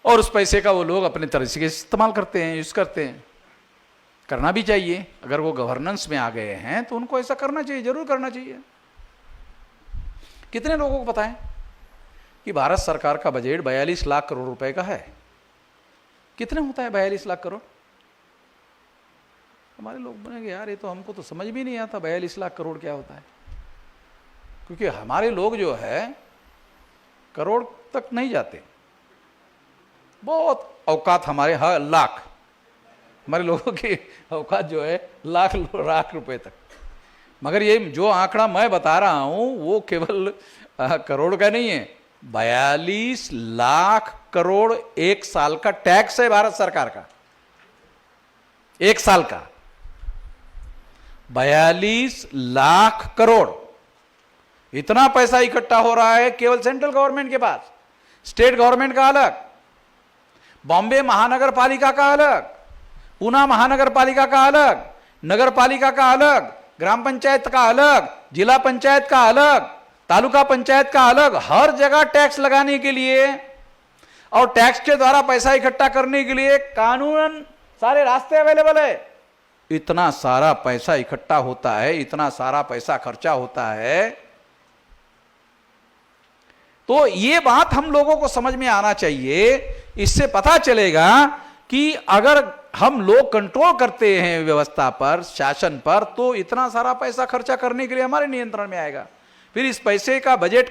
और उस पैसे का वो लोग अपने तरह से इस्तेमाल करते हैं, यूज करते हैं। करना भी चाहिए। अगर वो गवर्नेंस में आ गए हैं तो उनको ऐसा करना चाहिए, जरूर करना चाहिए। कितने लोगों को पता है कि भारत सरकार का बजट 42 लाख करोड़ रुपए का है? कितने होता है 42 लाख करोड़? हमारे लोग बोलेंगे यार ये तो हमको तो समझ भी नहीं आता 42 लाख करोड़ क्या होता है, क्योंकि हमारे लोग जो है करोड़ तक नहीं जाते। बहुत औकात हमारे, हाँ लाख, हमारे लोगों की औकात जो है लाख रुपए तक। मगर ये जो आंकड़ा मैं बता रहा हूं वो केवल करोड़ का नहीं है। 42 लाख करोड़ एक साल का टैक्स है भारत सरकार का, एक साल का 42 लाख करोड़। इतना पैसा इकट्ठा हो रहा है केवल सेंट्रल गवर्नमेंट के पास। स्टेट गवर्नमेंट का अलग, बॉम्बे महानगर पालिका का अलग, पूना महानगर पालिका का अलग, नगर पालिका का अलग, ग्राम पंचायत का अलग, जिला पंचायत का अलग, तालुका पंचायत का अलग। हर जगह टैक्स लगाने के लिए और टैक्स के द्वारा पैसा इकट्ठा करने के लिए कानूनन सारे रास्ते अवेलेबल है। इतना सारा पैसा इकट्ठा होता है, इतना सारा पैसा खर्चा होता है, तो ये बात हम लोगों को समझ में आना चाहिए। इससे पता चलेगा कि अगर हम लोग कंट्रोल करते हैं व्यवस्था पर, शासन पर, तो इतना सारा पैसा खर्चा करने के लिए हमारे नियंत्रण में आएगा। फिर इस पैसे का बजट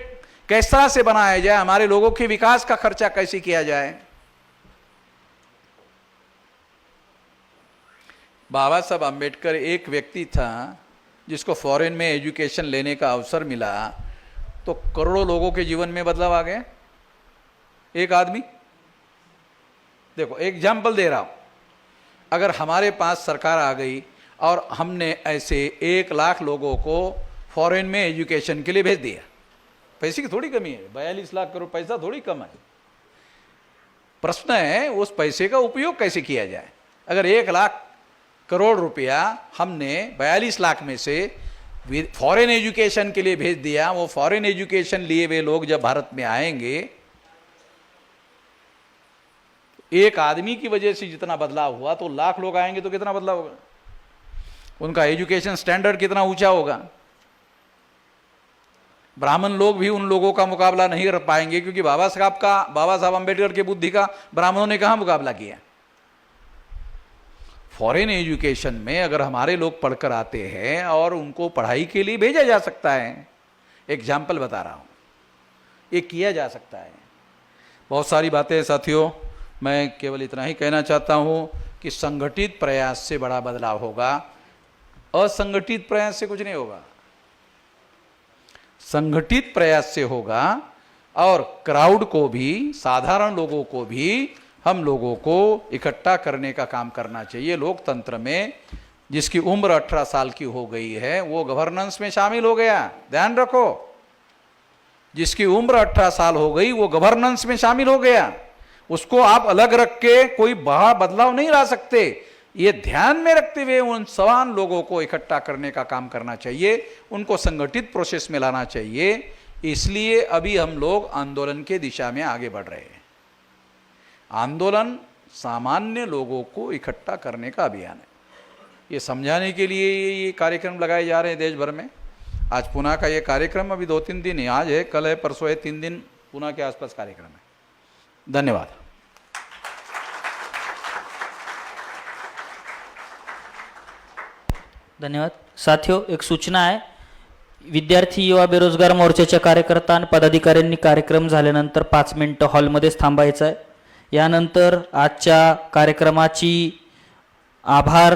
किस तरह से बनाया जाए, हमारे लोगों के विकास का खर्चा कैसे किया जाए। बाबा साहब अम्बेडकर एक व्यक्ति था जिसको फॉरेन में एजुकेशन लेने का अवसर मिला तो करोड़ों लोगों के जीवन में बदलाव आ गया। एक आदमी, देखो एग्जाम्पल दे रहा हूं, अगर हमारे पास सरकार आ गई और हमने ऐसे 1 लाख लोगों को फॉरेन में एजुकेशन के लिए भेज दिया, पैसे की थोड़ी कमी है, 42 लाख करोड़ पैसा थोड़ी कम है। प्रश्न है उस पैसे का उपयोग कैसे किया जाए। अगर 1 लाख करोड़ रुपया हमने 42 लाख में से फॉरेन एजुकेशन के लिए भेज दिया, वो फॉरेन एजुकेशन लिए हुए लोग जब भारत में आएंगे, एक आदमी की वजह से जितना बदलाव हुआ तो लाख लोग आएंगे तो कितना बदलाव होगा, उनका एजुकेशन स्टैंडर्ड कितना ऊंचा होगा। ब्राह्मण लोग भी उन लोगों का मुकाबला नहीं कर पाएंगे, क्योंकि बाबा साहब अम्बेडकर की बुद्धि का ब्राह्मणों ने कहां मुकाबला किया। फॉरेन एजुकेशन में अगर हमारे लोग पढ़कर आते हैं और उनको पढ़ाई के लिए भेजा जा सकता है, एग्जाम्पल बता रहा हूं, ये किया जा सकता है। बहुत सारी बातें साथियों, मैं केवल इतना ही कहना चाहता हूं कि संगठित प्रयास से बड़ा बदलाव होगा, असंगठित प्रयास से कुछ नहीं होगा। संगठित प्रयास से होगा और क्राउड को भी, साधारण लोगों को भी, हम लोगों को इकट्ठा करने का काम करना चाहिए। लोकतंत्र में जिसकी उम्र 18 साल की हो गई है वो गवर्नेंस में शामिल हो गया, ध्यान रखो। जिसकी उम्र 18 साल हो गई वो गवर्नेंस में शामिल हो गया, उसको आप अलग रख के कोई बड़ा बदलाव नहीं ला सकते। ये ध्यान में रखते हुए उन सवान लोगों को इकट्ठा करने का काम करना चाहिए, उनको संगठित प्रोसेस में लाना चाहिए। इसलिए अभी हम लोग आंदोलन के दिशा में आगे बढ़ रहे हैं। आंदोलन सामान्य लोगों को इकट्ठा करने का अभियान है। ये समझाने के लिए ये कार्यक्रम लगाए जा रहे हैं देश भर में। आज पुणे का ये कार्यक्रम अभी 2-3 दिन है, आज है, कल है, परसों है, 3 दिन पुणे के आसपास कार्यक्रम है। धन्यवाद। धन्यवाद। साथियों, एक सूचना आहे, विद्यार्थी युवा बेरोजगार मोर्चाच्या कार्यकर्ता आणि पदाधिकाऱ्यांनी कार्यक्रम झाल्यानंतर 5 मिनिटं हॉलमध्येच थांबायचं आहे। यानंतर आजच्या कार्यक्रमाची आभार